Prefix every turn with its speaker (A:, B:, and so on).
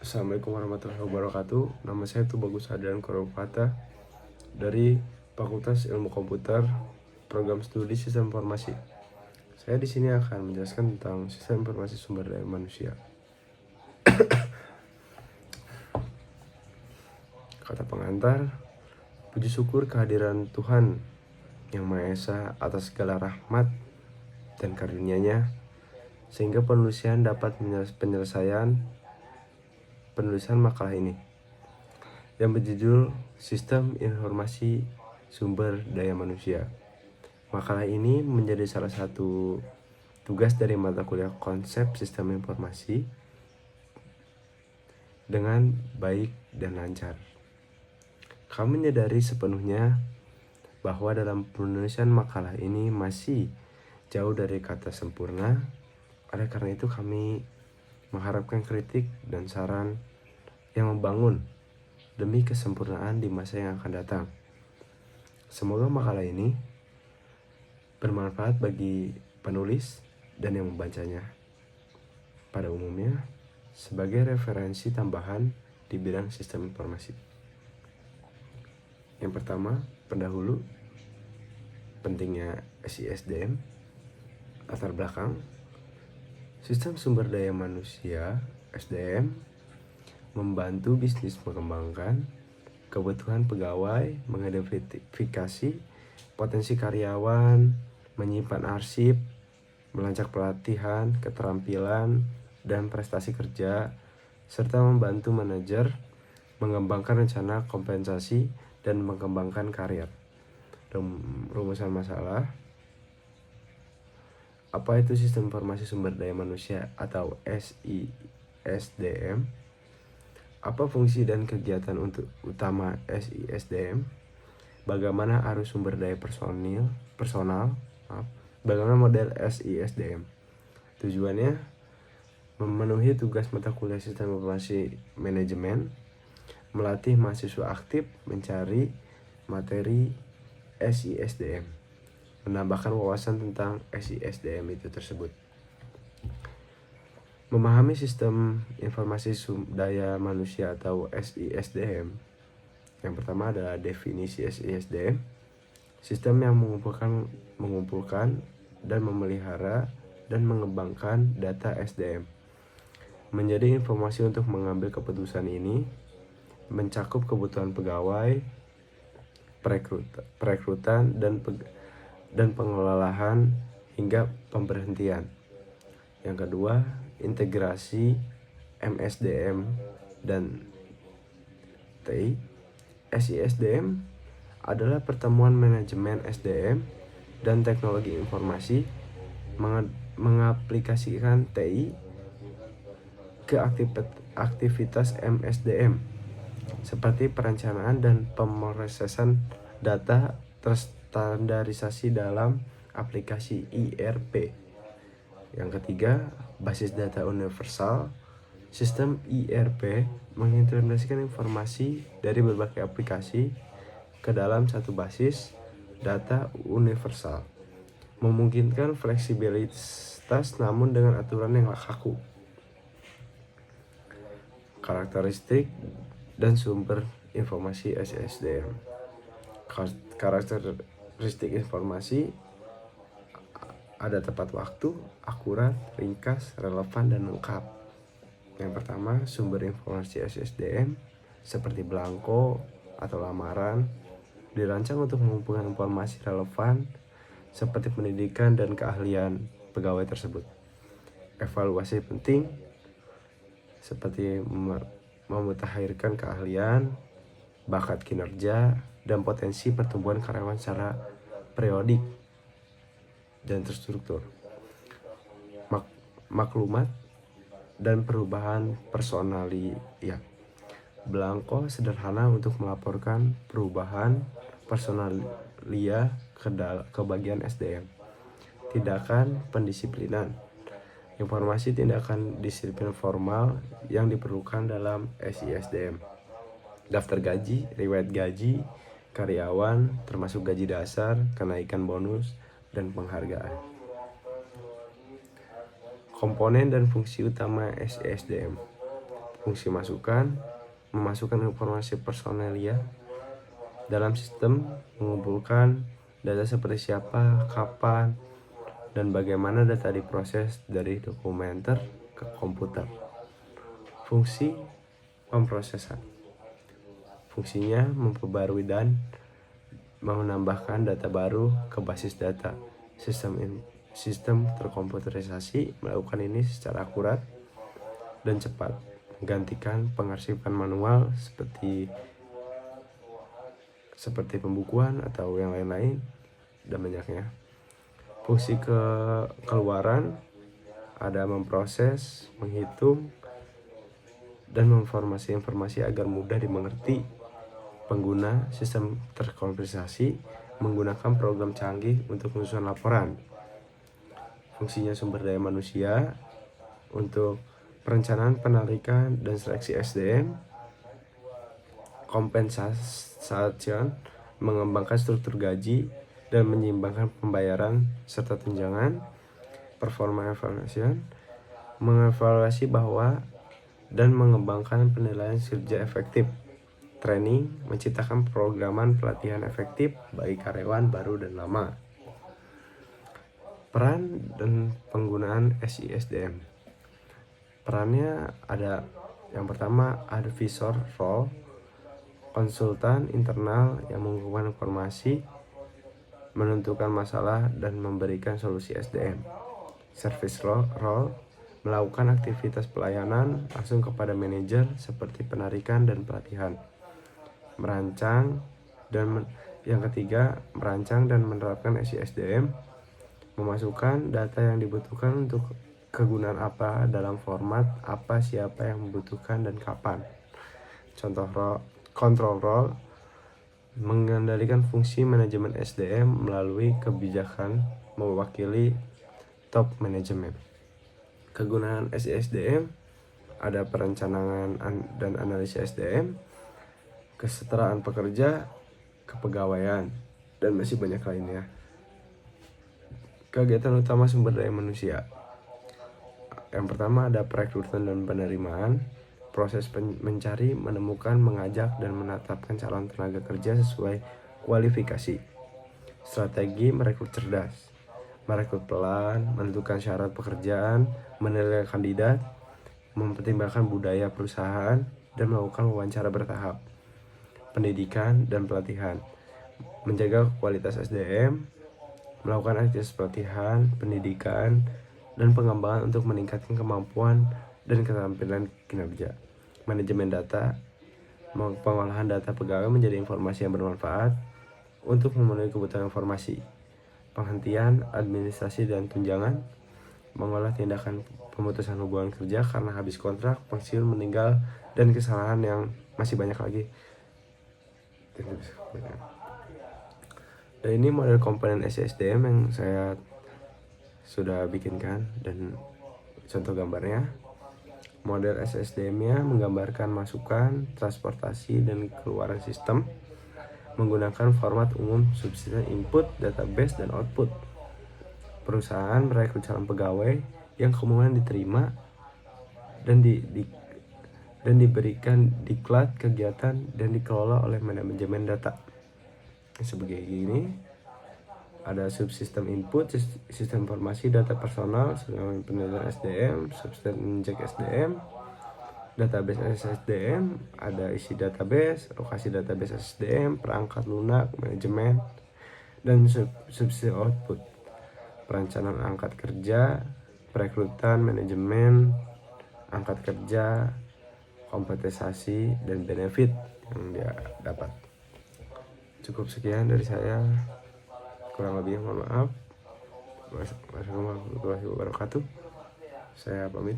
A: Assalamualaikum warahmatullahi wabarakatuh. Nama saya Tubagus Adrian Korowata dari Fakultas Ilmu Komputer, Program Studi Sistem Informasi. Saya di sini akan menjelaskan tentang sistem informasi sumber daya manusia. Kata pengantar, puji syukur kehadiran Tuhan Yang Maha Esa atas segala rahmat dan karunia-Nya, sehingga penulisan dapat penulisan makalah ini yang berjudul Sistem Informasi Sumber Daya Manusia. Makalah ini menjadi salah satu tugas dari mata kuliah konsep sistem informasi dengan baik dan lancar. Kami menyadari sepenuhnya bahwa dalam penulisan makalah ini masih jauh dari kata sempurna. Oleh karena itu kami mengharapkan kritik dan saran yang membangun demi kesempurnaan di masa yang akan datang. Semoga makalah ini bermanfaat bagi penulis dan yang membacanya pada umumnya sebagai referensi tambahan di bidang sistem informasi. Yang pertama, pendahulu, pentingnya SISDM, latar belakang, sistem sumber daya manusia SDM membantu bisnis mengembangkan kebutuhan pegawai, mengidentifikasi potensi karyawan, menyimpan arsip, melacak pelatihan, keterampilan, dan prestasi kerja, serta membantu manajer mengembangkan rencana kompensasi dan mengembangkan karir. Rumusan masalah. Apa itu sistem informasi sumber daya manusia atau SISDM? Apa fungsi dan kegiatan utama SISDM? Bagaimana arus sumber daya personal? Bagaimana model SISDM? Tujuannya memenuhi tugas mata kuliah sistem informasi manajemen, melatih mahasiswa aktif mencari materi SISDM, menambahkan wawasan tentang SISDM itu tersebut. Memahami sistem informasi sumber daya manusia atau SISDM. Yang pertama adalah definisi SISDM, sistem yang mengumpulkan dan memelihara dan mengembangkan data SDM. Menjadi informasi untuk mengambil keputusan ini mencakup kebutuhan pegawai, perekrutan dan pengelolaan hingga pemberhentian. Yang kedua, integrasi MSDM dan TI. SISDM adalah pertemuan manajemen SDM dan teknologi informasi mengaplikasikan TI ke aktivitas MSDM seperti perencanaan dan pemrosesan data terstandarisasi dalam aplikasi ERP. Yang ketiga, basis data universal. Sistem ERP mengintegrasikan informasi dari berbagai aplikasi ke dalam satu basis data universal, memungkinkan fleksibilitas namun dengan aturan yang kaku. Karakteristik dan sumber informasi SISDM. Karakteristik informasi ada tepat waktu, akurat, ringkas, relevan, dan lengkap. Yang pertama, sumber informasi SISDM seperti belangko atau lamaran dirancang untuk mengumpulkan informasi relevan seperti pendidikan dan keahlian pegawai tersebut. Evaluasi penting seperti memutakhirkan keahlian, bakat kinerja, dan potensi pertumbuhan karyawan secara periodik dan terstruktur. Maklumat dan perubahan personalia. Belangko sederhana untuk melaporkan perubahan personalia ke bagian SDM. Tindakan pendisiplinan. Informasi tindakan disiplin formal yang diperlukan dalam SISDM. Daftar gaji, riwayat gaji, karyawan, termasuk gaji dasar, kenaikan bonus, dan penghargaan. Komponen dan fungsi utama SISDM. Fungsi masukan, memasukkan informasi personalia dalam sistem, mengumpulkan data seperti siapa, kapan, dan bagaimana data diproses dari dokumenter ke komputer. Fungsi pemrosesan, fungsinya memperbarui dan menambahkan data baru ke basis data. Sistem terkomputerisasi melakukan ini secara akurat dan cepat, menggantikan pengarsipan manual seperti pembukuan atau yang lain-lain dan banyaknya. Fungsi keluaran ada memproses, menghitung, dan memformasi informasi agar mudah dimengerti. Pengguna sistem terkomputerisasi menggunakan program canggih untuk menyusun laporan. Fungsinya sumber daya manusia untuk perencanaan, penarikan, dan seleksi SDM. Compensation, mengembangkan struktur gaji dan menyeimbangkan pembayaran serta tunjangan. Performa evaluation, mengevaluasi bahwa dan mengembangkan penilaian kinerja efektif. Training, menciptakan programan pelatihan efektif bagi karyawan baru dan lama. Peran dan penggunaan SISDM. Perannya ada yang pertama, advisor role, konsultan internal yang mengumpulkan informasi, menentukan masalah dan memberikan solusi SDM. Service role, melakukan aktivitas pelayanan langsung kepada manajer seperti penarikan dan pelatihan. Merancang dan yang ketiga, merancang dan menerapkan SISDM, memasukkan data yang dibutuhkan untuk kegunaan apa, dalam format apa, siapa yang membutuhkan dan kapan. Contoh control role, mengendalikan fungsi manajemen SDM melalui kebijakan mewakili top manajemen. Kegunaan SISDM ada perencanaan dan analisis SDM, kesetaraan pekerja, kepegawaian, dan masih banyak lainnya. Kegiatan utama sumber daya manusia. Yang pertama ada perekrutan dan penerimaan, proses mencari, menemukan, mengajak, dan menetapkan calon tenaga kerja sesuai kualifikasi. Strategi merekrut cerdas, merekrut pelan, menentukan syarat pekerjaan, menilai kandidat, mempertimbangkan budaya perusahaan, dan melakukan wawancara bertahap. Pendidikan dan pelatihan, menjaga kualitas SDM, melakukan aktivitas pelatihan, pendidikan, dan pengembangan untuk meningkatkan kemampuan dan keterampilan kinerja. Manajemen data, pengolahan data pegawai menjadi informasi yang bermanfaat untuk memenuhi kebutuhan informasi. Penghentian, administrasi, dan tunjangan, mengolah tindakan pemutusan hubungan kerja karena habis kontrak, pensiun, meninggal, dan kesalahan yang masih banyak lagi. Dan ini model komponen SISDM yang saya sudah bikinkan dan contoh gambarnya. Model SSDM-nya menggambarkan masukan, transportasi, dan keluaran sistem menggunakan format umum subsistem input, database, dan output. Perusahaan merekrut calon pegawai yang kemudian diterima dan diberikan diklat kegiatan dan dikelola oleh manajemen data. Sebagai ini ada subsistem input, sistem informasi data personal, sistem penilaian SDM, subsistem injek SDM, database SSDM, ada isi database, lokasi database SDM, perangkat lunak, manajemen, dan subsistem output, perencanaan angkat kerja, perekrutan, manajemen, angkat kerja, kompensasi, dan benefit yang dia dapat. Cukup sekian dari saya, kurang lebihnya mohon maaf. Wassalamualaikum warahmatullahi wabarakatuh. Saya pamit.